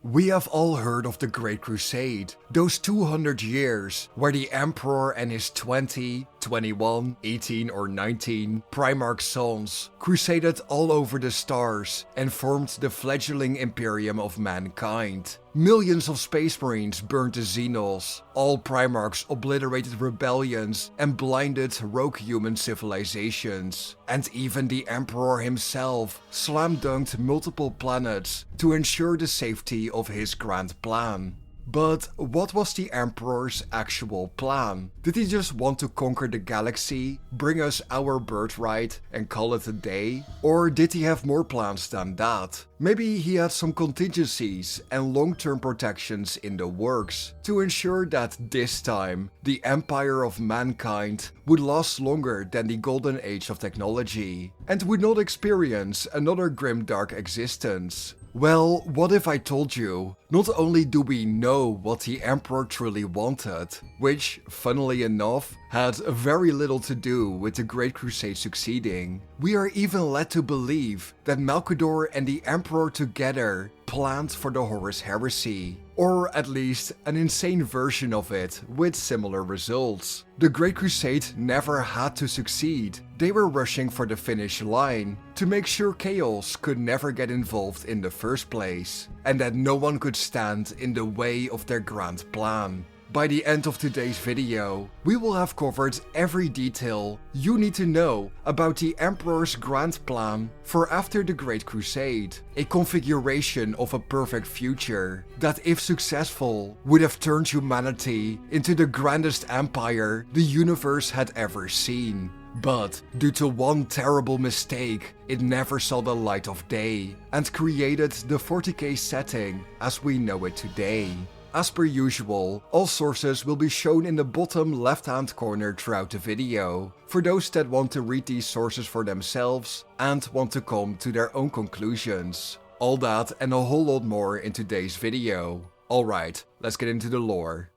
We have all heard of the Great Crusade, those 200 years where the Emperor and his 20, 21, 18 or 19 Primarch sons crusaded all over the stars and formed the fledgling Imperium of mankind. Millions of Space Marines burned the Xenos, all Primarchs obliterated rebellions and blinded rogue human civilizations, and even the Emperor himself slam-dunked multiple planets to ensure the safety of his grand plan. But what was the Emperor's actual plan? Did he just want to conquer the galaxy, bring us our birthright and call it a day? Or did he have more plans than that? Maybe he had some contingencies and long-term protections in the works to ensure that this time the empire of mankind would last longer than the golden age of technology and would not experience another grimdark existence. Well, what if I told you, not only do we know what the Emperor truly wanted, which, funnily enough, had very little to do with the Great Crusade succeeding, we are even led to believe that Malcador and the Emperor together planned for the Horus Heresy, or at least an insane version of it with similar results. The Great Crusade never had to succeed, they were rushing for the finish line to make sure chaos could never get involved in the first place, and that no one could stand in the way of their grand plan. By the end of today's video, we will have covered every detail you need to know about the Emperor's grand plan for after the Great Crusade, a configuration of a perfect future that, if successful, would have turned humanity into the grandest empire the universe had ever seen. But due to one terrible mistake, it never saw the light of day and created the 40K setting as we know it today. As per usual, all sources will be shown in the bottom left-hand corner throughout the video, for those that want to read these sources for themselves and want to come to their own conclusions. All that and a whole lot more in today's video. Alright, let's get into the lore.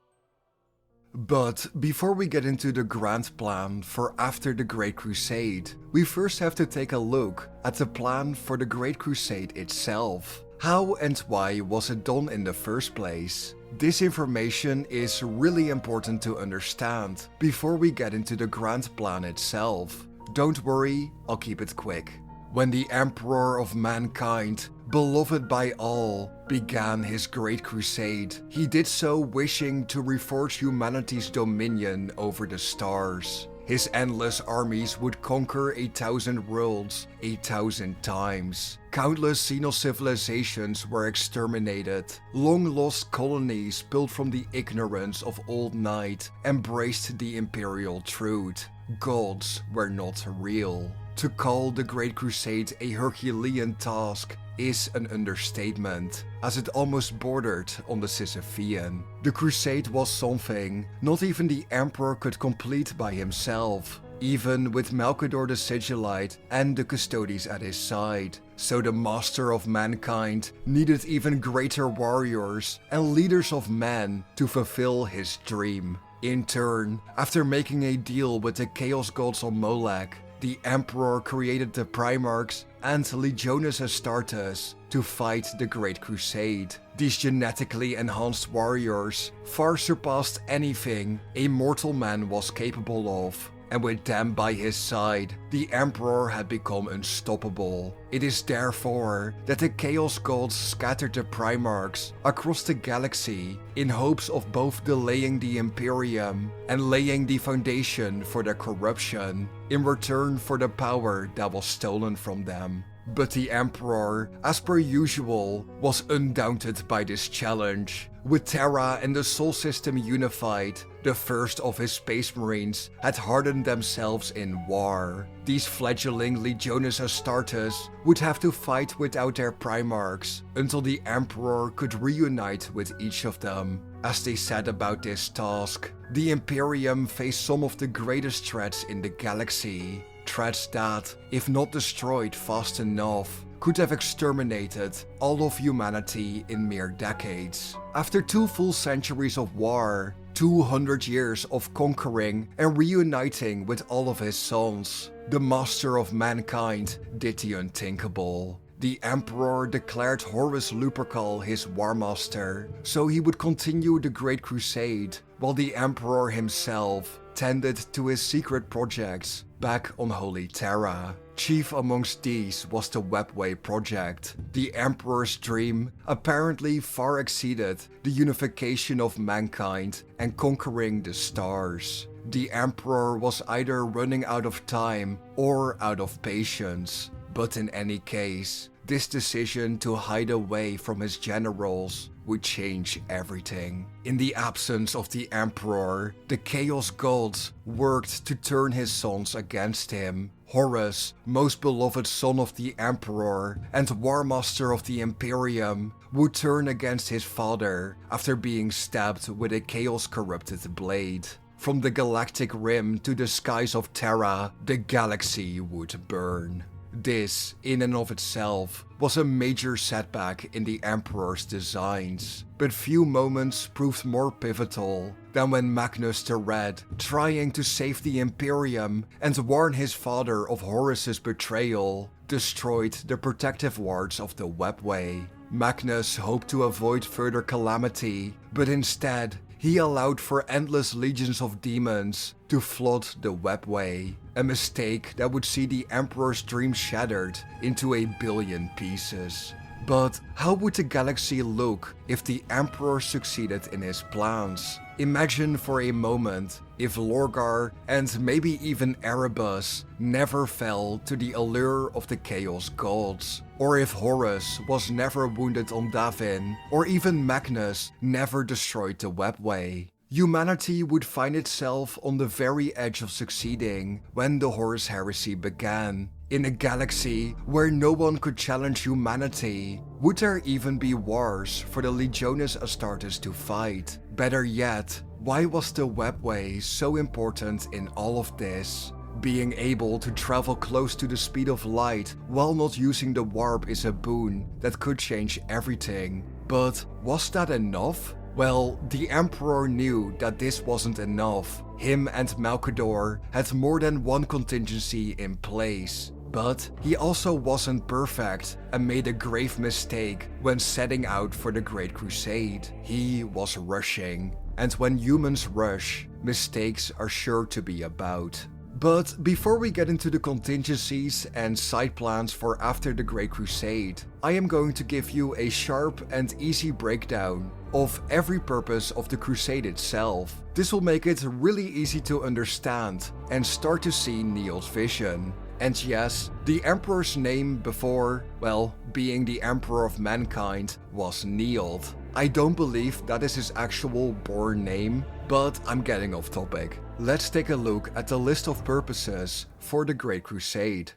But before we get into the grand plan for after the Great Crusade, we first have to take a look at the plan for the Great Crusade itself. How and why was it done in the first place? This information is really important to understand before we get into the grand plan itself. Don't worry, I'll keep it quick. When the Emperor of mankind, beloved by all, began his Great Crusade, he did so wishing to reforge humanity's dominion over the stars. His endless armies would conquer 1,000 worlds 1,000 times. Countless Xenos civilizations were exterminated. Long-lost colonies built from the ignorance of old night embraced the imperial truth. Gods were not real. To call the Great Crusade a Herculean task is an understatement, as it almost bordered on the Sisyphean. The Crusade was something not even the Emperor could complete by himself, even with Malcador the Sigillite and the Custodes at his side. So the Master of Mankind needed even greater warriors and leaders of men to fulfill his dream. In turn, after making a deal with the Chaos Gods on Molech, the Emperor created the Primarchs and Legiones Astartes to fight the Great Crusade. These genetically enhanced warriors far surpassed anything a mortal man was capable of, and with them by his side, the Emperor had become unstoppable. It is therefore that the Chaos Gods scattered the Primarchs across the galaxy in hopes of both delaying the Imperium and laying the foundation for their corruption in return for the power that was stolen from them. But the Emperor, as per usual, was undaunted by this challenge. With Terra and the Sol System unified, the first of his Space Marines had hardened themselves in war. These fledgling Legiones Astartes would have to fight without their Primarchs until the Emperor could reunite with each of them. As they set about this task, the Imperium faced some of the greatest threats in the galaxy. Threats that, if not destroyed fast enough, could have exterminated all of humanity in mere decades. After 2 full centuries of war, 200 years of conquering and reuniting with all of his sons, the Master of Mankind did the unthinkable. the Emperor declared Horus Lupercal his War Master, so he would continue the Great Crusade, while the Emperor himself tended to his secret projects back on Holy Terra. Chief amongst these was the Webway project. The Emperor's dream apparently far exceeded the unification of mankind and conquering the stars. The Emperor was either running out of time or out of patience, but in any case, this decision to hide away from his generals would change everything. In the absence of the Emperor, the Chaos Gods worked to turn his sons against him. Horus, most beloved son of the Emperor and War Master of the Imperium, would turn against his father after being stabbed with a chaos-corrupted blade. From the galactic rim to the skies of Terra, the galaxy would burn. This, in and of itself, was a major setback in the Emperor's designs, but few moments proved more pivotal than when Magnus the Red, trying to save the Imperium and warn his father of Horus's betrayal, destroyed the protective wards of the Webway. Magnus hoped to avoid further calamity, but instead, he allowed for endless legions of demons to flood the Webway, a mistake that would see the Emperor's dream shattered into a billion pieces. But how would the galaxy look if the Emperor succeeded in his plans? Imagine for a moment if Lorgar and maybe even Erebus never fell to the allure of the Chaos Gods, or if Horus was never wounded on Davin, or even Magnus never destroyed the Webway. Humanity would find itself on the very edge of succeeding when the Horus Heresy began. In a galaxy where no one could challenge humanity, would there even be wars for the Legiones Astartes to fight? Better yet, why was the Webway so important in all of this? Being able to travel close to the speed of light while not using the warp is a boon that could change everything. But was that enough? Well, the Emperor knew that this wasn't enough. Him and Malcador had more than one contingency in place. But he also wasn't perfect and made a grave mistake when setting out for the Great Crusade. He was rushing. And when humans rush, mistakes are sure to be about. But before we get into the contingencies and side plans for after the Great Crusade, I am going to give you a sharp and easy breakdown of every purpose of the Crusade itself. This will make it really easy to understand and start to see Neil's vision. And yes, the Emperor's name before, well, being the Emperor of Mankind, was Neil. I don't believe that is his actual born name, but I'm getting off topic. Let's take a look at the list of purposes for the Great Crusade.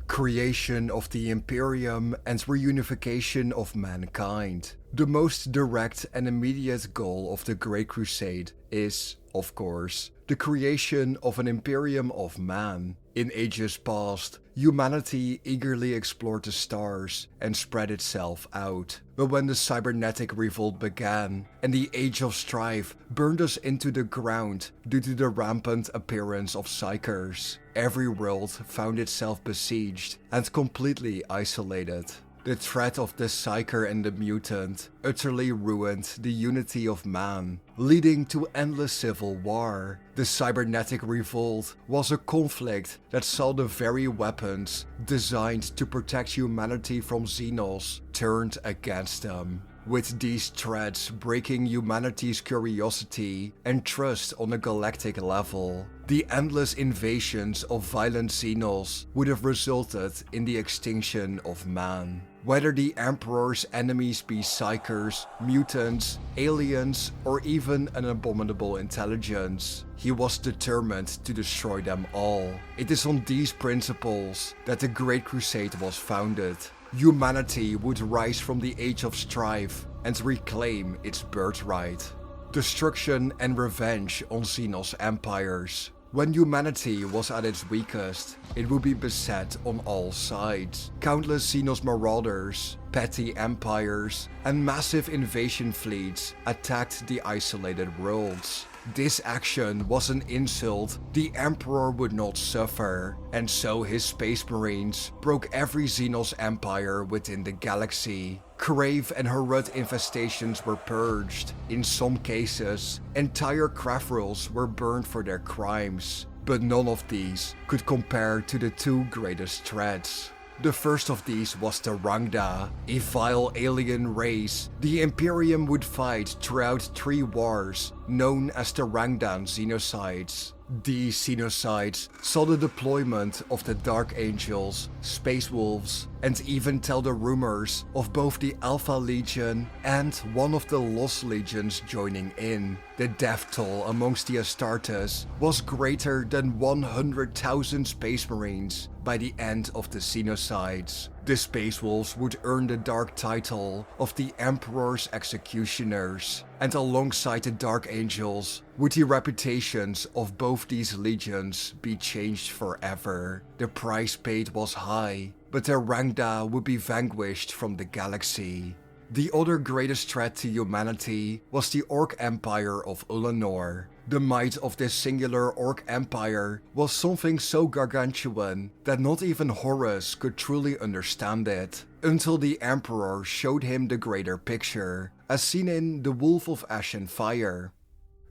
Creation of the Imperium and reunification of mankind. The most direct and immediate goal of the Great Crusade is, of course, the creation of an Imperium of man. In ages past, humanity eagerly explored the stars and spread itself out. But when the cybernetic revolt began and the Age of Strife burned us into the ground due to the rampant appearance of psychers, every world found itself besieged and completely isolated. The threat of the Psyker and the Mutant utterly ruined the unity of man, leading to endless civil war. The cybernetic revolt was a conflict that saw the very weapons designed to protect humanity from Xenos turned against them. With these threats breaking humanity's curiosity and trust on a galactic level, the endless invasions of violent Xenos would have resulted in the extinction of man. Whether the Emperor's enemies be Psychers, mutants, aliens, or even an abominable intelligence, he was determined to destroy them all. It is on these principles that the Great Crusade was founded. Humanity would rise from the Age of Strife and reclaim its birthright. Destruction and revenge on Xenos empires. When humanity was at its weakest, it would be beset on all sides. Countless Xenos marauders, petty empires, and massive invasion fleets attacked the isolated worlds. this action was an insult the Emperor would not suffer, and so his Space Marines broke every Xenos empire within the galaxy. Crave and Herut infestations were purged. In some cases, entire craft rolls were burned for their crimes, but none of these could compare to the two greatest threats. The first of these was the Rangda, a vile alien race the Imperium would fight throughout 3 wars, known as the Rangdan Xenocides. These Xenocides saw the deployment of the Dark Angels, Space Wolves, and even tell the rumors of both the Alpha Legion and one of the Lost Legions joining in. The death toll amongst the Astartes was greater than 100,000 Space Marines by the end of the Xenocides. The Space Wolves would earn the dark title of the Emperor's Executioners, and alongside the Dark Angels would the reputations of both these legions be changed forever. The price paid was high, but the Rangda would be vanquished from the galaxy. The other greatest threat to humanity was the Orc Empire of Ulanor. The might of this singular Orc Empire was something so gargantuan that not even Horus could truly understand it, until the Emperor showed him the greater picture, as seen in The Wolf of Ash and Fire.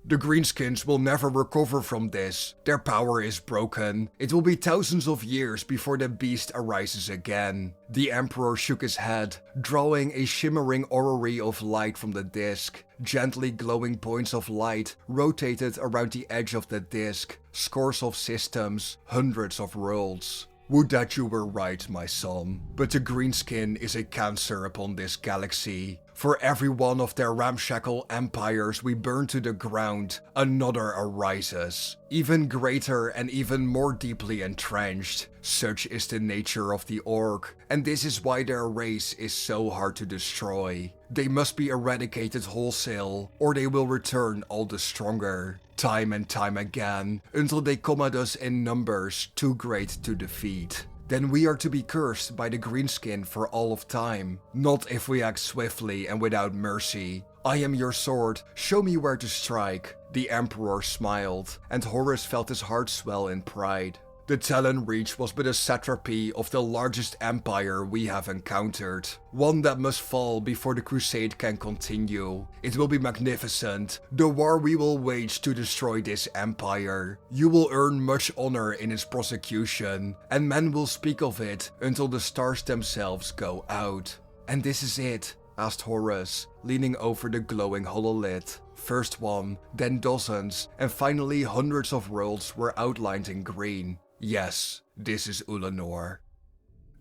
The Greenskins will never recover from this. Their power is broken. It will be thousands of years before the beast arises again. The Emperor shook his head, drawing a shimmering orrery of light from the disc. Gently glowing points of light rotated around the edge of the disc. Scores of systems, hundreds of worlds. Would that you were right, my son, but the Greenskin is a cancer upon this galaxy. For every one of their ramshackle empires we burn to the ground, another arises, even greater and even more deeply entrenched. Such is the nature of the Orc, and this is why their race is so hard to destroy. They must be eradicated wholesale, or they will return all the stronger. Time and time again, until they come at us in numbers too great to defeat. Then we are to be cursed by the Greenskin for all of time. Not if we act swiftly and without mercy. I am your sword, show me where to strike. The Emperor smiled, and Horus felt his heart swell in pride. The Talon Reach was but a satrapy of the largest empire we have encountered. One that must fall before the Crusade can continue. It will be magnificent, the war we will wage to destroy this empire. You will earn much honor in its prosecution, and men will speak of it until the stars themselves go out. And this is it, asked Horus, leaning over the glowing hololith. First one, then dozens, and finally hundreds of worlds were outlined in green. Yes, this is Ulanor.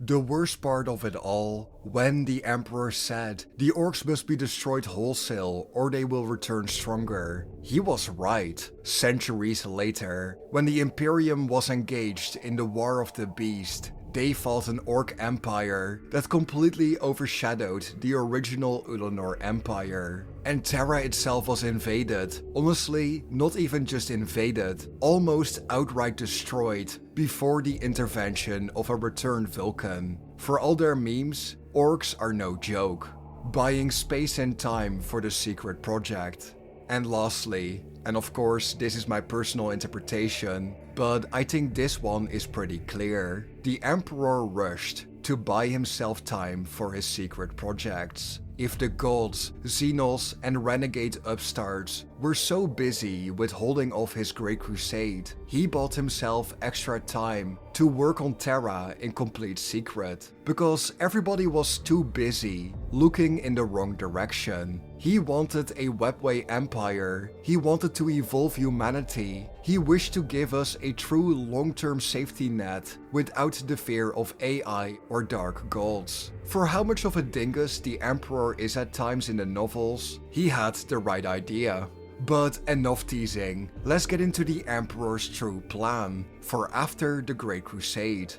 The worst part of it all, when the Emperor said the Orcs must be destroyed wholesale or they will return stronger, he was right. Centuries later, when the Imperium was engaged in the War of the Beast, they fought an Orc empire that completely overshadowed the original Ulanor Empire. And Terra itself was invaded, honestly, not even just invaded, almost outright destroyed before the intervention of a returned Vulcan. For all their memes, Orcs are no joke. Buying space and time for the secret project. And lastly, and of course this is my personal interpretation, but I think this one is pretty clear. The Emperor rushed to buy himself time for his secret projects. If the gods, Xenos and renegade upstarts were so busy with holding off his Great Crusade, he bought himself extra time to work on Terra in complete secret, because everybody was too busy looking in the wrong direction. He wanted a webway empire, he wanted to evolve humanity, he wished to give us a true long-term safety net without the fear of AI or dark gods. For how much of a dingus the Emperor is at times in the novels, he had the right idea. But enough teasing, let's get into the Emperor's true plan for after the Great Crusade.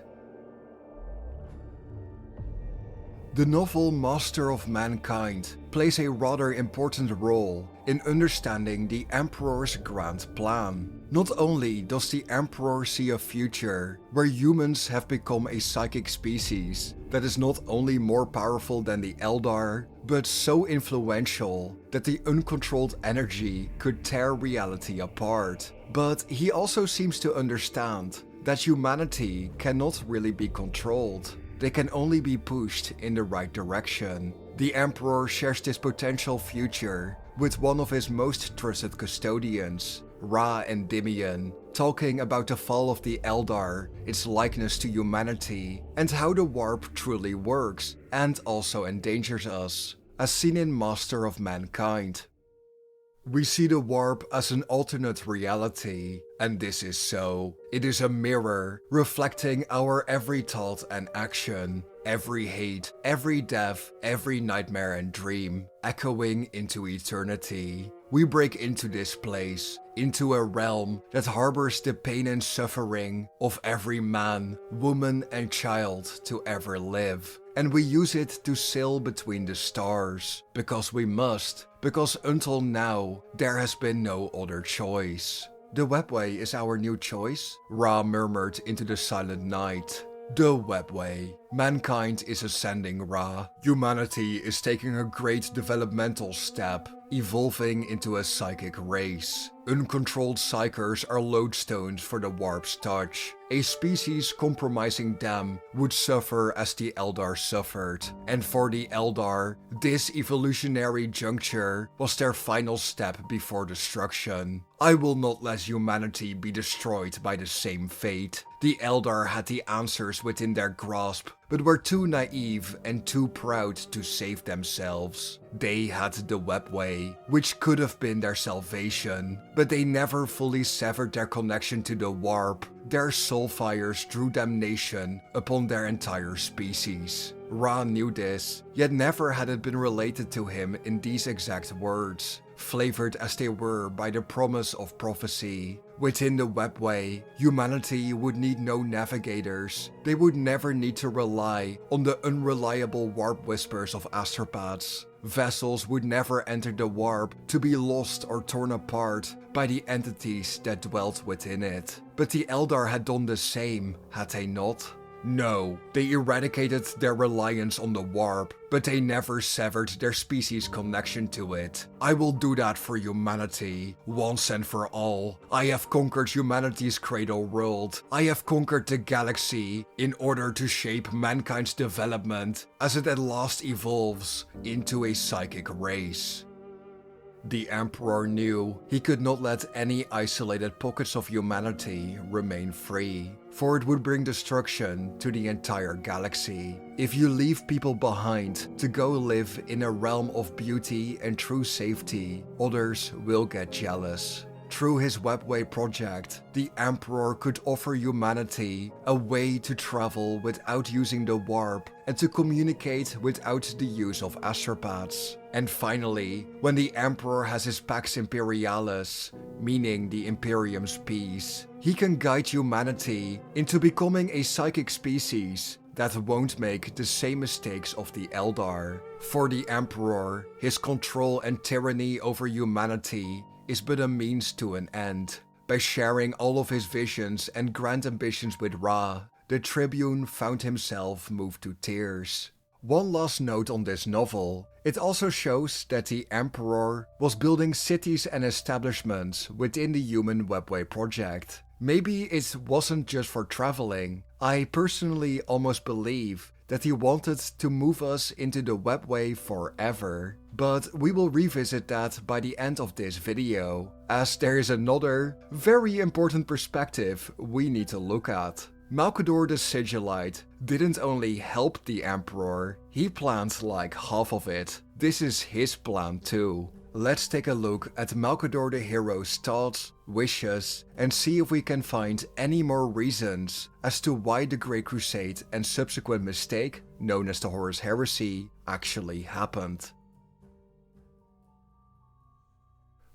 The novel Master of Mankind plays a rather important role in understanding the Emperor's grand plan. Not only does the Emperor see a future where humans have become a psychic species that is not only more powerful than the Eldar, but so influential that the uncontrolled energy could tear reality apart. But he also seems to understand that humanity cannot really be controlled. They can only be pushed in the right direction. The Emperor shares this potential future with one of his most trusted custodians, Ra and Dimian, talking about the fall of the Eldar, its likeness to humanity, and how the warp truly works and also endangers us, as seen in Master of Mankind. We see the warp as an alternate reality, and this is so. It is a mirror reflecting our every thought and action, every hate, every death, every nightmare and dream, echoing into eternity. We break into this place, into a realm that harbors the pain and suffering of every man, woman and child to ever live. And we use it to sail between the stars, because we must, because until now, there has been no other choice. The webway is our new choice, Ra murmured into the silent night. The webway. Mankind is ascending, Ra. Humanity is taking a great developmental step, evolving into a psychic race. Uncontrolled psychers are lodestones for the warp's touch. A species compromising them would suffer as the Eldar suffered, and for the Eldar, this evolutionary juncture was their final step before destruction. I will not let humanity be destroyed by the same fate. The Eldar had the answers within their grasp, but were too naive and too proud to save themselves. They had the webway, which could have been their salvation, but they never fully severed their connection to the warp. Their soul fires drew damnation upon their entire species. Ra knew this, yet never had it been related to him in these exact words, flavored as they were by the promise of prophecy. Within the webway, humanity would need no navigators. They would never need to rely on the unreliable warp whispers of astropaths. Vessels would never enter the warp to be lost or torn apart by the entities that dwelt within it. But the Eldar had done the same, had they not? No, they eradicated their reliance on the warp, but they never severed their species' connection to it. I will do that for humanity, once and for all. I have conquered humanity's cradle world. I have conquered the galaxy in order to shape mankind's development as it at last evolves into a psychic race. The Emperor knew he could not let any isolated pockets of humanity remain free, for it would bring destruction to the entire galaxy. If you leave people behind to go live in a realm of beauty and true safety, others will get jealous. Through his webway project, the Emperor could offer humanity a way to travel without using the warp and to communicate without the use of astropaths. And finally, when the Emperor has his Pax Imperialis, meaning the Imperium's peace, he can guide humanity into becoming a psychic species that won't make the same mistakes of the Eldar. For the Emperor, his control and tyranny over humanity is but a means to an end. By sharing all of his visions and grand ambitions with Ra, the Tribune found himself moved to tears. One last note on this novel, it also shows that the Emperor was building cities and establishments within the Human Webway project. Maybe it wasn't just for traveling. I personally almost believe that he wanted to move us into the webway forever. But we will revisit that by the end of this video, as there is another very important perspective we need to look at. Malcador the Sigillite didn't only help the Emperor, he planned like half of it. This is his plan too. Let's take a look at Malcador the hero's thoughts, wishes, and see if we can find any more reasons as to why the Great Crusade and subsequent mistake, known as the Horus Heresy, actually happened.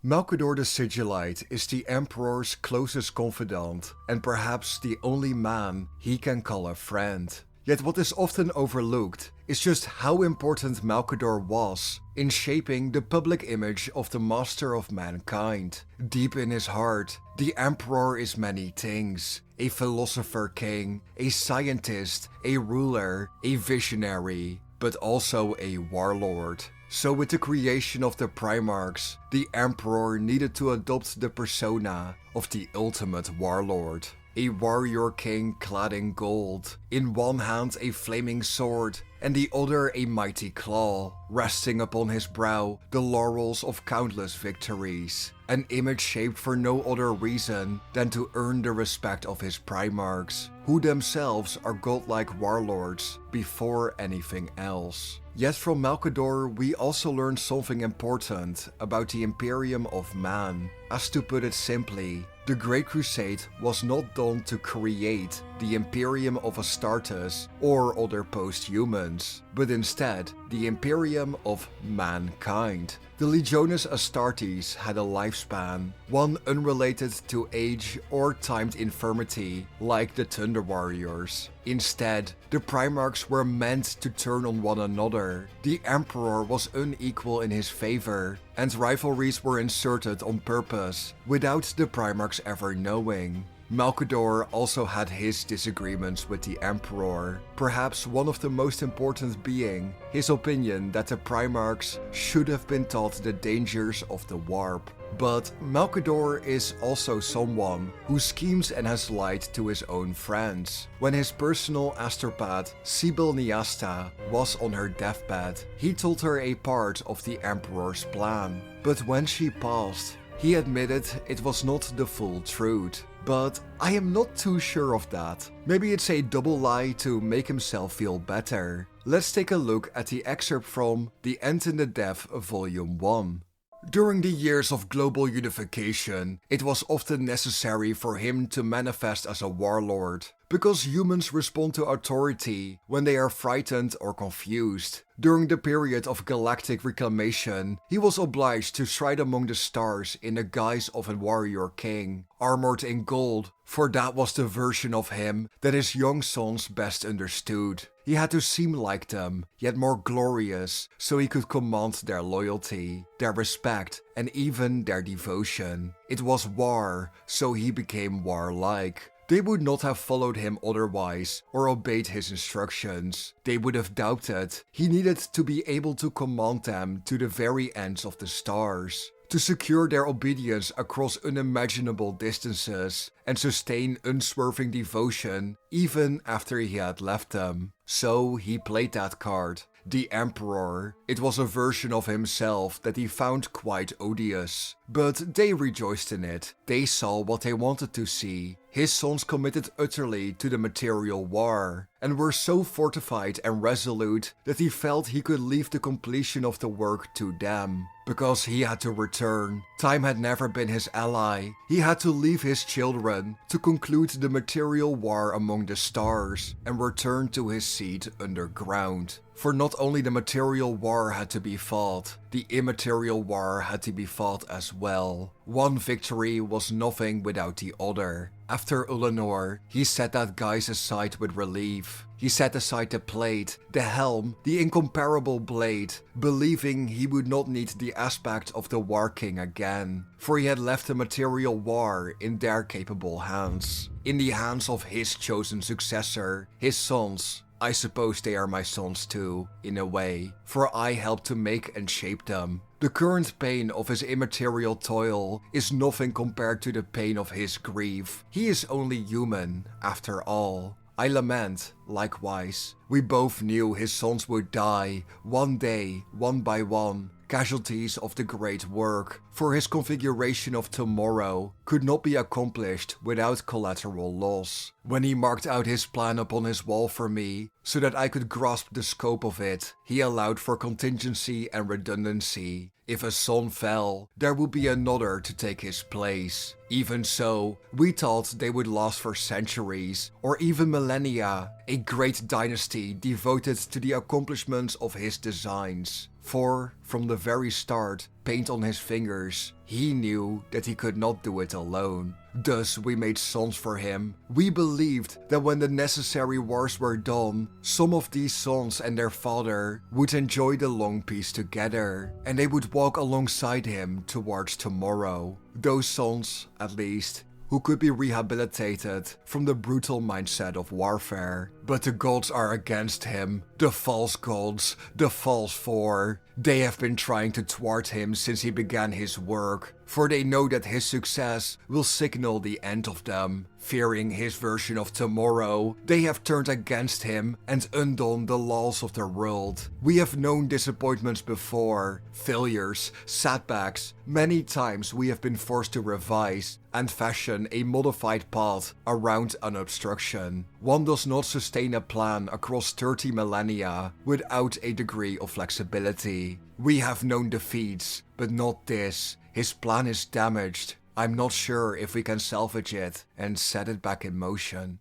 Malcador the Sigillite is the Emperor's closest confidant and perhaps the only man he can call a friend. Yet what is often overlooked is just how important Malcador was in shaping the public image of the master of mankind. Deep in his heart, the Emperor is many things: a philosopher king, a scientist, a ruler, a visionary, but also a warlord. So with the creation of the Primarchs, the Emperor needed to adopt the persona of the ultimate warlord. A warrior king clad in gold, in one hand a flaming sword, and the other a mighty claw, resting upon his brow the laurels of countless victories. An image shaped for no other reason than to earn the respect of his Primarchs, who themselves are godlike warlords before anything else. Yet from Malcador we also learn something important about the Imperium of Man. As to put it simply, the Great Crusade was not done to create the Imperium of Astartes or other post-humans, but instead the Imperium of mankind. The Legiones Astartes had a lifespan, one unrelated to age or timed infirmity like the Thunder Warriors. Instead, the Primarchs were meant to turn on one another. The Emperor was unequal in his favor, and rivalries were inserted on purpose, without the Primarchs ever knowing. Malcador also had his disagreements with the Emperor, perhaps one of the most important being his opinion that the Primarchs should have been taught the dangers of the warp. But Malcador is also someone who schemes and has lied to his own friends. When his personal astropath, Sibyl Niasta, was on her deathbed, he told her a part of the Emperor's plan. But when she passed, he admitted it was not the full truth. But I am not too sure of that. Maybe it's a double lie to make himself feel better. Let's take a look at the excerpt from The End in the Death Volume 1. During the years of global unification, it was often necessary for him to manifest as a warlord, because humans respond to authority when they are frightened or confused. During the period of galactic reclamation, he was obliged to stride among the stars in the guise of a warrior king, armored in gold, for that was the version of him that his young sons best understood. He had to seem like them, yet more glorious, so he could command their loyalty, their respect, and even their devotion. It was war, so he became warlike. They would not have followed him otherwise, or obeyed his instructions. They would have doubted. He needed to be able to command them to the very ends of the stars, to secure their obedience across unimaginable distances, and sustain unswerving devotion even after he had left them. So he played that card. The Emperor. It was a version of himself that he found quite odious. But they rejoiced in it. They saw what they wanted to see. His sons committed utterly to the material war, and were so fortified and resolute that he felt he could leave the completion of the work to them. Because he had to return. Time had never been his ally. He had to leave his children to conclude the material war among the stars and return to his seat underground. For not only the material war had to be fought, the immaterial war had to be fought as well. One victory was nothing without the other. After Ulanor, he set that guise aside with relief. He set aside the plate, the helm, the incomparable blade, believing he would not need the aspect of the War King again, for he had left the material war in their capable hands. In the hands of his chosen successor, his sons. I suppose they are my sons too, in a way, for I helped to make and shape them. The current pain of his immaterial toil is nothing compared to the pain of his grief. He is only human, after all. I lament, likewise. We both knew his sons would die, one day, one by one, casualties of the great work, for his configuration of tomorrow could not be accomplished without collateral loss. When he marked out his plan upon his wall for me, so that I could grasp the scope of it, he allowed for contingency and redundancy. If a son fell, there would be another to take his place. Even so, we thought they would last for centuries, or even millennia. A great dynasty devoted to the accomplishments of his designs. For, from the very start, paint on his fingers, he knew that he could not do it alone. Thus we made sons for him. We believed that when the necessary wars were done, some of these sons and their father would enjoy the long peace together, and they would walk alongside him towards tomorrow. Those sons, at least, who could be rehabilitated from the brutal mindset of warfare. But the gods are against him. The false gods, the false four. They have been trying to thwart him since he began his work, for they know that his success will signal the end of them. Fearing his version of tomorrow, they have turned against him and undone the laws of their world. We have known disappointments before, failures, setbacks. Many times we have been forced to revise and fashion a modified path around an obstruction. One does not sustain a plan across 30 millennia without a degree of flexibility. We have known defeats, but not this. His plan is damaged. I'm not sure if we can salvage it and set it back in motion.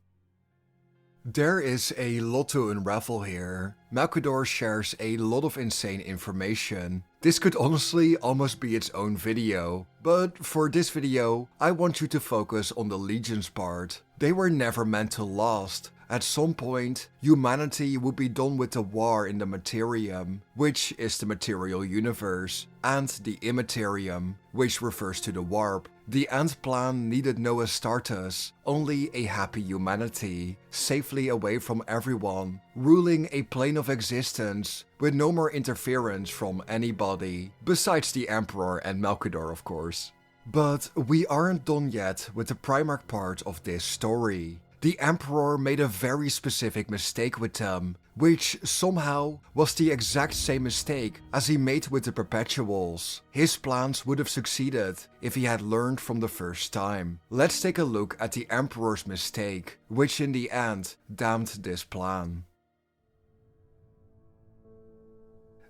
There is a lot to unravel here. Malcador shares a lot of insane information. This could honestly almost be its own video, but for this video, I want you to focus on the legions part. They were never meant to last. At some point, humanity would be done with the war in the Materium, which is the material universe, and the Immaterium, which refers to the warp. The end plan needed no Astartes, only a happy humanity, safely away from everyone, ruling a plane of existence with no more interference from anybody, besides the Emperor and Malcador of course. But we aren't done yet with the Primarch part of this story. The Emperor made a very specific mistake with them, which somehow was the exact same mistake as he made with the Perpetuals. His plans would have succeeded if he had learned from the first time. Let's take a look at the Emperor's mistake, which in the end damned this plan.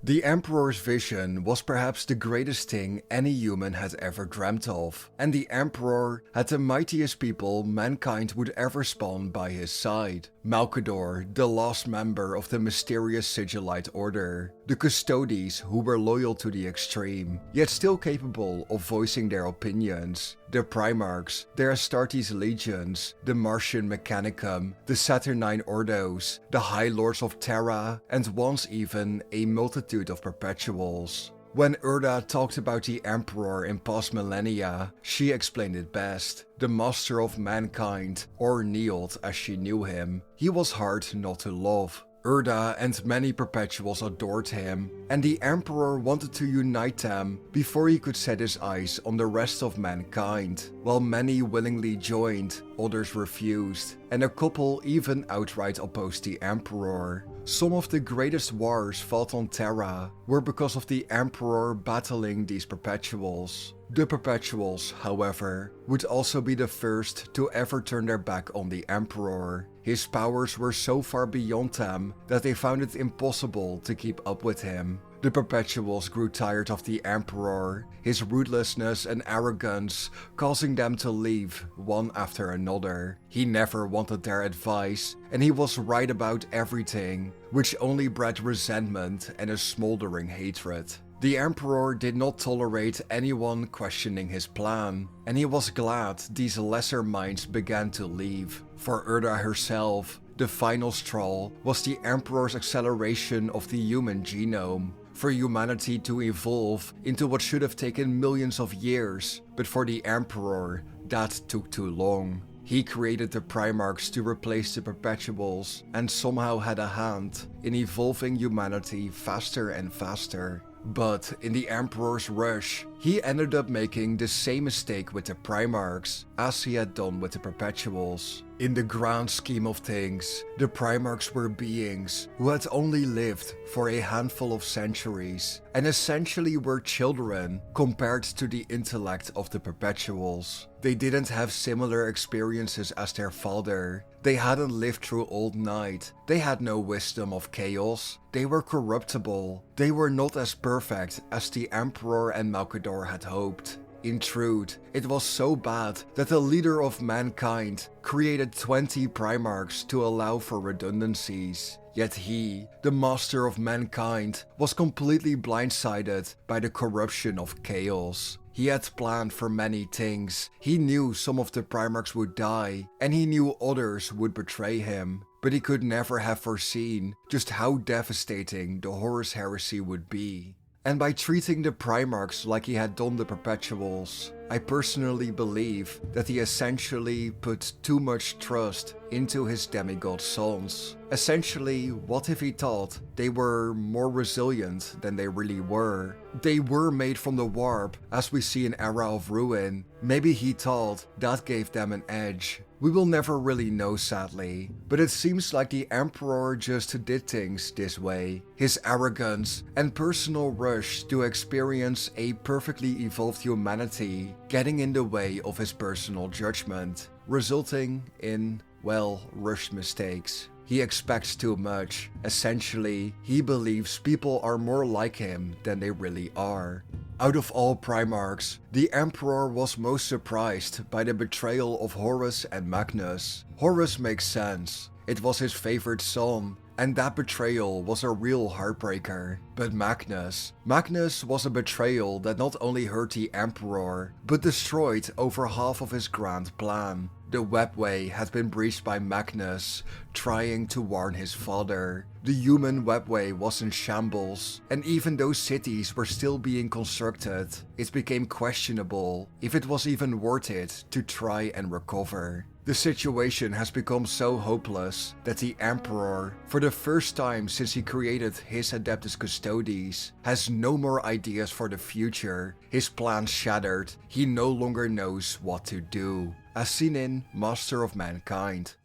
The Emperor's vision was perhaps the greatest thing any human had ever dreamt of, and the Emperor had the mightiest people mankind would ever spawn by his side. Malcador, the last member of the mysterious Sigillite Order, the Custodes who were loyal to the extreme, yet still capable of voicing their opinions, the Primarchs, the Astartes legions, the Martian Mechanicum, the Saturnine Ordos, the High Lords of Terra, and once even a multitude of Perpetuals. When Urda talked about the Emperor in past millennia, she explained it best. The master of mankind, or Nield as she knew him, he was hard not to love. Urda and many Perpetuals adored him, and the Emperor wanted to unite them before he could set his eyes on the rest of mankind. While many willingly joined, others refused, and a couple even outright opposed the Emperor. Some of the greatest wars fought on Terra were because of the Emperor battling these Perpetuals. The Perpetuals, however, would also be the first to ever turn their back on the Emperor. His powers were so far beyond them that they found it impossible to keep up with him. The Perpetuals grew tired of the Emperor, his ruthlessness and arrogance, causing them to leave one after another. He never wanted their advice, and he was right about everything, which only bred resentment and a smoldering hatred. The Emperor did not tolerate anyone questioning his plan, and he was glad these lesser minds began to leave. For Urda herself, the final straw was the Emperor's acceleration of the human genome. For humanity to evolve into what should have taken millions of years, but for the Emperor, that took too long. He created the Primarchs to replace the Perpetuals, and somehow had a hand in evolving humanity faster and faster. But in the Emperor's rush, he ended up making the same mistake with the Primarchs as he had done with the Perpetuals. In the grand scheme of things, the Primarchs were beings who had only lived for a handful of centuries, and essentially were children compared to the intellect of the Perpetuals. They didn't have similar experiences as their father. They hadn't lived through Old Night. They had no wisdom of chaos. They were corruptible. They were not as perfect as the Emperor and Malcador had hoped. In truth, it was so bad that the leader of mankind created 20 Primarchs to allow for redundancies. Yet he, the master of mankind, was completely blindsided by the corruption of chaos. He had planned for many things. He knew some of the Primarchs would die, and he knew others would betray him. But he could never have foreseen just how devastating the Horus Heresy would be. And by treating the Primarchs like he had done the Perpetuals, I personally believe that he essentially put too much trust into his demigod sons. Essentially, what if he thought they were more resilient than they really were? They were made from the warp, as we see in Era of Ruin. Maybe he thought that gave them an edge. We will never really know, sadly, but it seems like the Emperor just did things this way. His arrogance and personal rush to experience a perfectly evolved humanity getting in the way of his personal judgment, resulting in, well, rushed mistakes. He expects too much. Essentially, he believes people are more like him than they really are. Out of all Primarchs, the Emperor was most surprised by the betrayal of Horus and Magnus. Horus makes sense. It was his favorite son, and that betrayal was a real heartbreaker. But Magnus was a betrayal that not only hurt the Emperor, but destroyed over half of his grand plan. The webway had been breached by Magnus, trying to warn his father. The human webway was in shambles, and even though cities were still being constructed, it became questionable if it was even worth it to try and recover. The situation has become so hopeless that the Emperor, for the first time since he created his Adeptus Custodes, has no more ideas for the future. His plans shattered, he no longer knows what to do, as seen in Master of Mankind.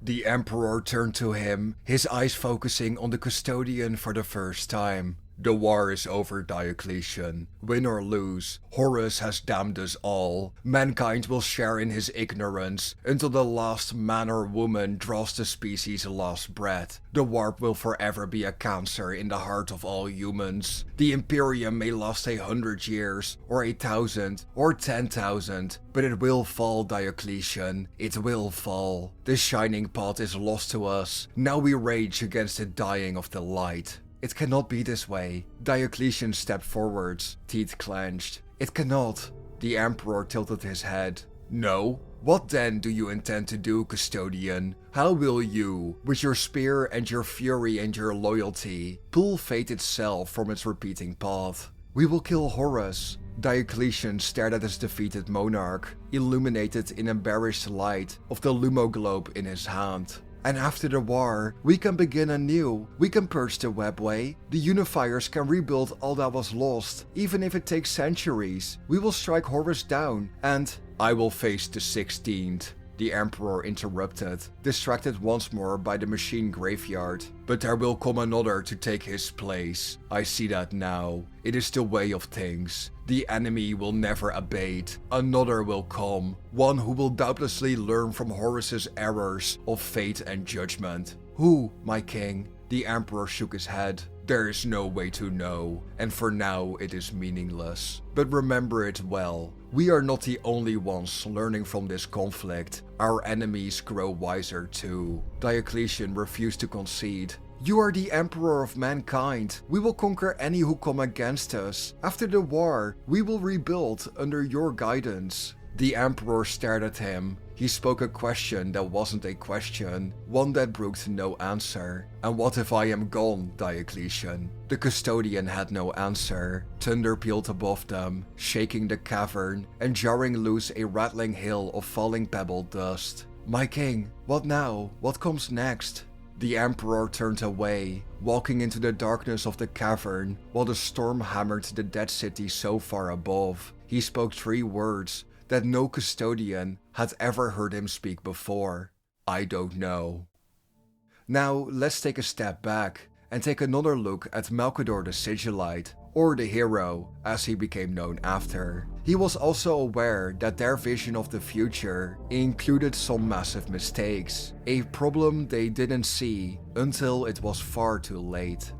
The Emperor turned to him, his eyes focusing on the Custodian for the first time. The war is over, Diocletian. Win or lose, Horus has damned us all. Mankind will share in his ignorance until the last man or woman draws the species' last breath. The warp will forever be a cancer in the heart of all humans. The Imperium may last 100 years, or 1,000, or 10,000, but it will fall, Diocletian. It will fall. The shining path is lost to us. Now we rage against the dying of the light. It cannot be this way. Diocletian stepped forwards, teeth clenched. It cannot. The Emperor tilted his head. No? What then do you intend to do, Custodian? How will you, with your spear and your fury and your loyalty, pull fate itself from its repeating path? We will kill Horus. Diocletian stared at his defeated monarch, illuminated in embarrassed light of the lumoglobe in his hand. And after the war, we can begin anew. We can purge the webway. The unifiers can rebuild all that was lost, even if it takes centuries. We will strike Horus down, and I will face the 16th. The Emperor interrupted, distracted once more by the machine graveyard. But there will come another to take his place. I see that now. It is the way of things. The enemy will never abate. Another will come. One who will doubtlessly learn from Horus's errors of fate and judgment. Who, my king? The Emperor shook his head. There is no way to know, and for now it is meaningless. But remember it well. We are not the only ones learning from this conflict. Our enemies grow wiser too. Diocletian refused to concede. You are the Emperor of mankind. We will conquer any who come against us. After the war, we will rebuild under your guidance. The Emperor stared at him. He spoke a question that wasn't a question, one that brooked no answer. And what if I am gone, Diocletian? The Custodian had no answer. Thunder pealed above them, shaking the cavern and jarring loose a rattling hail of falling pebbled dust. My king, what now? What comes next? The Emperor turned away, walking into the darkness of the cavern while the storm hammered the dead city so far above. He spoke 3 words that no Custodian had ever heard him speak before. I don't know. Now let's take a step back and take another look at Malcador the Sigillite, or the hero as he became known after. He was also aware that their vision of the future included some massive mistakes, a problem they didn't see until it was far too late.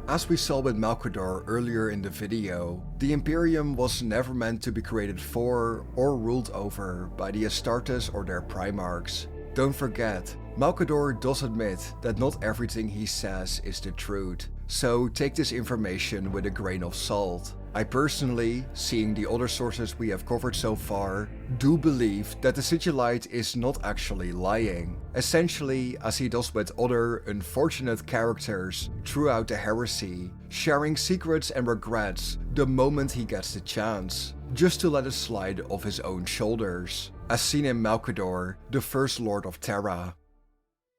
As we saw with Malcador earlier in the video, the Imperium was never meant to be created for or ruled over by the Astartes or their Primarchs. Don't forget, Malcador does admit that not everything he says is the truth, so take this information with a grain of salt. I personally, seeing the other sources we have covered so far, do believe that the Sigillite is not actually lying, essentially as he does with other unfortunate characters throughout the heresy, sharing secrets and regrets the moment he gets the chance, just to let it slide off his own shoulders, as seen in Malcador, the First Lord of Terra.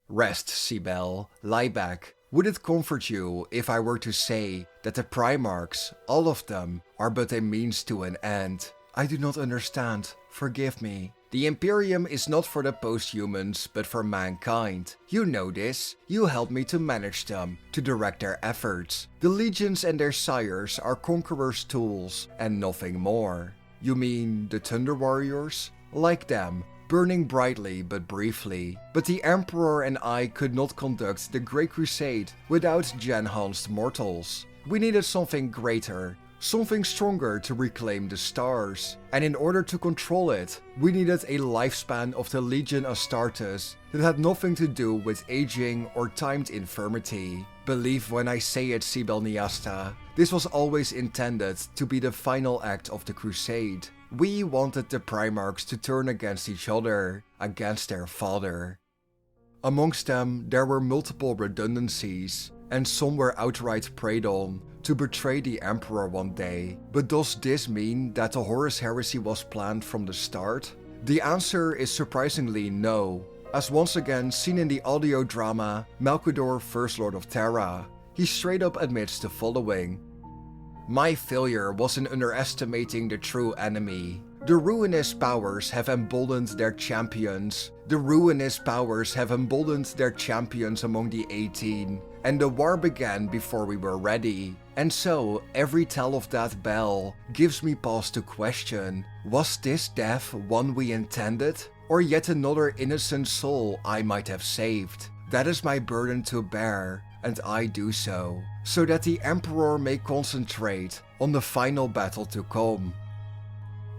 Rest, Sibel, lie back. Would it comfort you if I were to say that the Primarchs, all of them, are but a means to an end? I do not understand, forgive me. The Imperium is not for the posthumans, but for mankind. You know this, you helped me to manage them, to direct their efforts. The legions and their sires are conquerors' tools, and nothing more. You mean the Thunder Warriors? Like them, burning brightly but briefly. But the Emperor and I could not conduct the Great Crusade without enhanced mortals. We needed something greater, something stronger to reclaim the stars. And in order to control it, we needed a lifespan of the Legion Astartes that had nothing to do with aging or timed infirmity. Believe when I say it, Sibel Niasta, this was always intended to be the final act of the Crusade. We wanted the Primarchs to turn against each other, against their father. Amongst them, there were multiple redundancies, and some were outright preyed on to betray the Emperor one day. But does this mean that the Horus Heresy was planned from the start? The answer is surprisingly no, as once again seen in the audio drama Malcador, First Lord of Terra. He straight up admits the following. My failure was in underestimating the true enemy. The ruinous powers have emboldened their champions. The ruinous powers have emboldened their champions among the 18. And the war began before we were ready. And so, every tell of that bell gives me pause to question, was this death one we intended? Or yet another innocent soul I might have saved? That is my burden to bear, and I do so that the Emperor may concentrate on the final battle to come.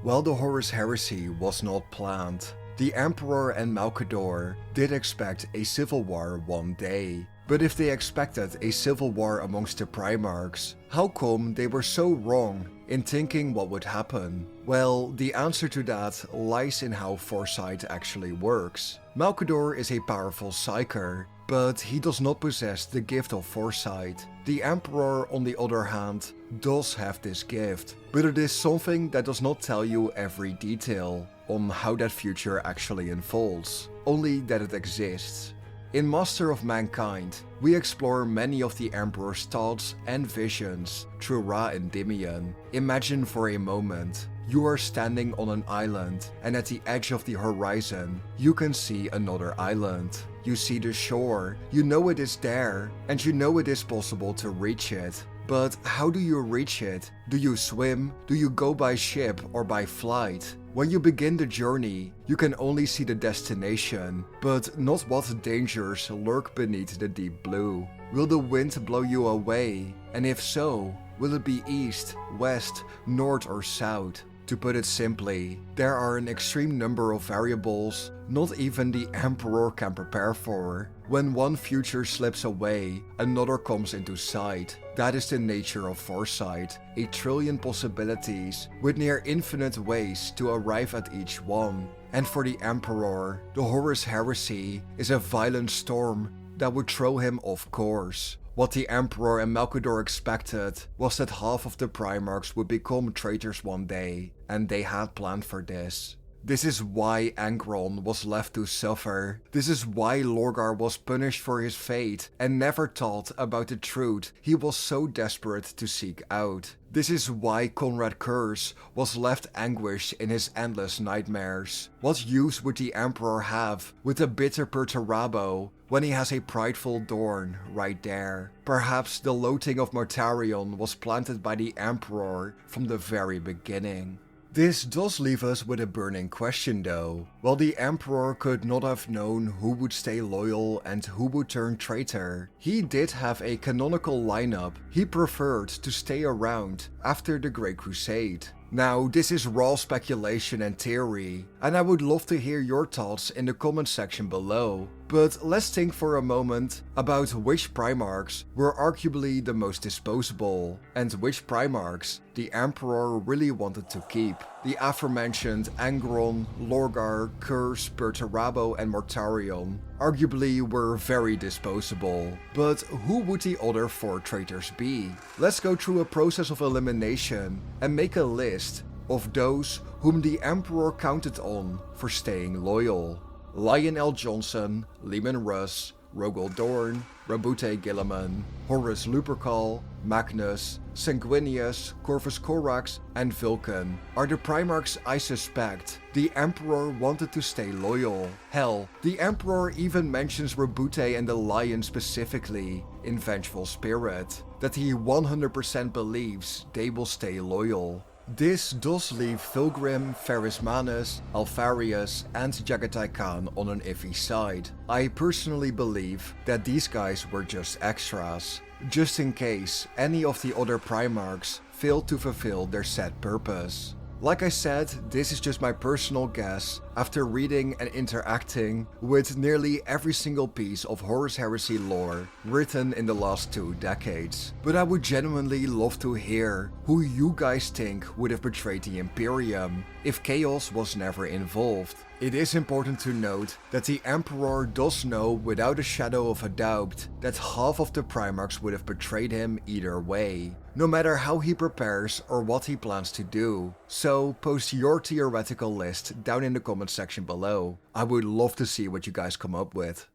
While the Horus Heresy was not planned, the Emperor and Malcador did expect a civil war one day. But if they expected a civil war amongst the Primarchs, how come they were so wrong in thinking what would happen? Well, the answer to that lies in how foresight actually works. Malcador is a powerful psyker, but he does not possess the gift of foresight. The Emperor, on the other hand, does have this gift, but it is something that does not tell you every detail on how that future actually unfolds, only that it exists. In Master of Mankind, we explore many of the Emperor's thoughts and visions through Ra and Endymion. Imagine for a moment, you are standing on an island, and at the edge of the horizon, you can see another island. You see the shore, you know it is there, and you know it is possible to reach it. But how do you reach it? Do you swim? Do you go by ship or by flight? When you begin the journey, you can only see the destination, but not what dangers lurk beneath the deep blue. Will the wind blow you away? And if so, will it be east, west, north or south? To put it simply, there are an extreme number of variables not even the Emperor can prepare for. When one future slips away, another comes into sight. That is the nature of foresight, a trillion possibilities with near infinite ways to arrive at each one. And for the Emperor, the Horus Heresy is a violent storm that would throw him off course. What the Emperor and Malcador expected was that half of the Primarchs would become traitors one day, and they had planned for this. This is why Angron was left to suffer. This is why Lorgar was punished for his fate and never thought about the truth he was so desperate to seek out. This is why Conrad Curse was left anguished in his endless nightmares. What use would the Emperor have with a bitter Perturabo when he has a prideful Dorn right there? Perhaps the loathing of Mortarion was planted by the Emperor from the very beginning. This does leave us with a burning question though. While the Emperor could not have known who would stay loyal and who would turn traitor, he did have a canonical lineup he preferred to stay around after the Great Crusade. Now, this is raw speculation and theory, and I would love to hear your thoughts in the comment section below. But let's think for a moment about which Primarchs were arguably the most disposable, and which Primarchs the Emperor really wanted to keep. The aforementioned Angron, Lorgar, Curse, Perturabo and Mortarion arguably were very disposable. But who would the other 4 traitors be? Let's go through a process of elimination and make a list of those whom the Emperor counted on for staying loyal. Lionel Johnson, Leman Russ, Rogel Dorn, Rabute Gilliman, Horus Lupercal, Magnus, Sanguinius, Corvus Corax and Vulcan are the Primarchs I suspect the Emperor wanted to stay loyal. Hell, the Emperor even mentions Rabute and the Lion specifically in Vengeful Spirit, that he 100% believes they will stay loyal. This does leave Fulgrim, Pharismanus, Alpharius and Jagatai Khan on an iffy side. I personally believe that these guys were just extras, just in case any of the other Primarchs failed to fulfill their set purpose. Like I said, this is just my personal guess after reading and interacting with nearly every single piece of Horus Heresy lore written in the last 2 decades. But I would genuinely love to hear who you guys think would have betrayed the Imperium if Chaos was never involved. It is important to note that the Emperor does know without a shadow of a doubt that half of the Primarchs would have betrayed him either way, no matter how he prepares or what he plans to do. So post your theoretical list down in the comment section below. I would love to see what you guys come up with.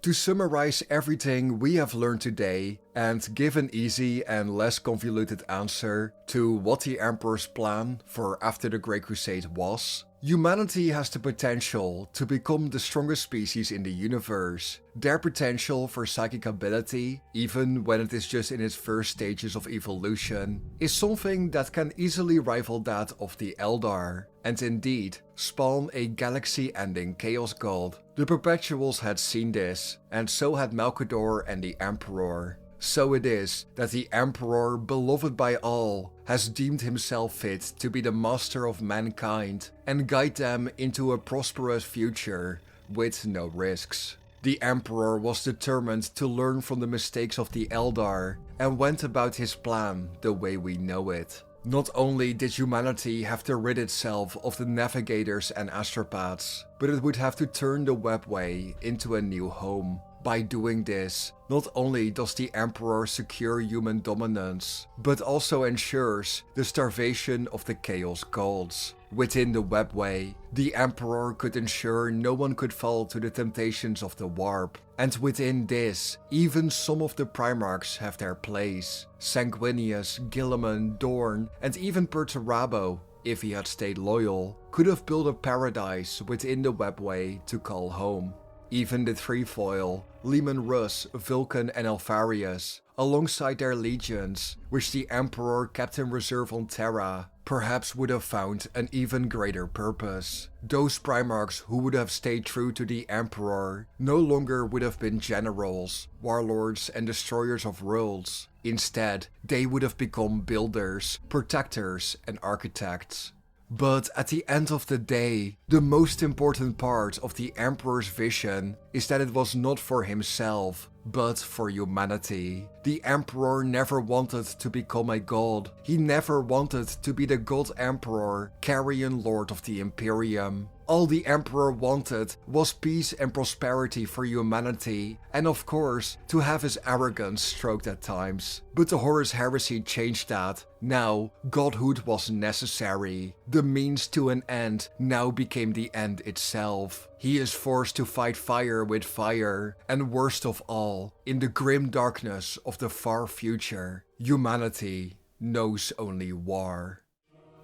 To summarize everything we have learned today and give an easy and less convoluted answer to what the Emperor's plan for after the Great Crusade was, humanity has the potential to become the strongest species in the universe. Their potential for psychic ability, even when it is just in its first stages of evolution, is something that can easily rival that of the Eldar, and indeed spawn a galaxy-ending chaos god. The Perpetuals had seen this, and so had Malcador and the Emperor. So it is that the Emperor, beloved by all, has deemed himself fit to be the master of mankind and guide them into a prosperous future with no risks. The Emperor was determined to learn from the mistakes of the Eldar and went about his plan the way we know it. Not only did humanity have to rid itself of the navigators and astropaths, but it would have to turn the webway into a new home. By doing this, not only does the Emperor secure human dominance, but also ensures the starvation of the Chaos Gods. Within the webway, the Emperor could ensure no one could fall to the temptations of the warp. And within this, even some of the Primarchs have their place. Sanguinius, Gilliman, Dorn, and even Perturabo, if he had stayed loyal, could have built a paradise within the webway to call home. Even the Trefoil, Leman Russ, Vulcan and Alpharius, alongside their legions, which the Emperor kept in reserve on Terra, perhaps would have found an even greater purpose. Those Primarchs who would have stayed true to the Emperor no longer would have been generals, warlords and destroyers of worlds. Instead, they would have become builders, protectors and architects. But at the end of the day, the most important part of the Emperor's vision is that it was not for himself, but for humanity. The Emperor never wanted to become a god. He never wanted to be the God Emperor, Carrion Lord of the Imperium. All the Emperor wanted was peace and prosperity for humanity, and of course, to have his arrogance stroked at times. But the Horus Heresy changed that. Now, godhood was necessary. The means to an end now became the end itself. He is forced to fight fire with fire, and worst of all, in the grim darkness of the far future, humanity knows only war.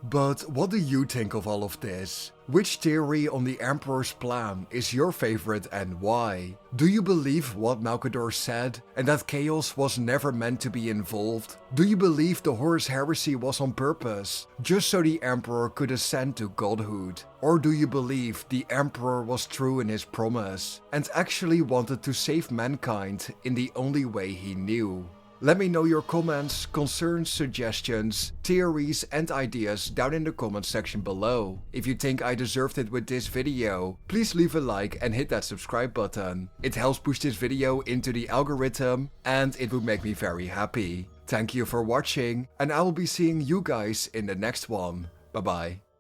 But what do you think of all of this? Which theory on the Emperor's plan is your favorite and why? Do you believe what Malcador said and that chaos was never meant to be involved? Do you believe the Horus Heresy was on purpose, just so the Emperor could ascend to godhood? Or do you believe the Emperor was true in his promise and actually wanted to save mankind in the only way he knew? Let me know your comments, concerns, suggestions, theories and ideas down in the comment section below. If you think I deserved it with this video, please leave a like and hit that subscribe button. It helps push this video into the algorithm and it would make me very happy. Thank you for watching and I will be seeing you guys in the next one. Bye bye.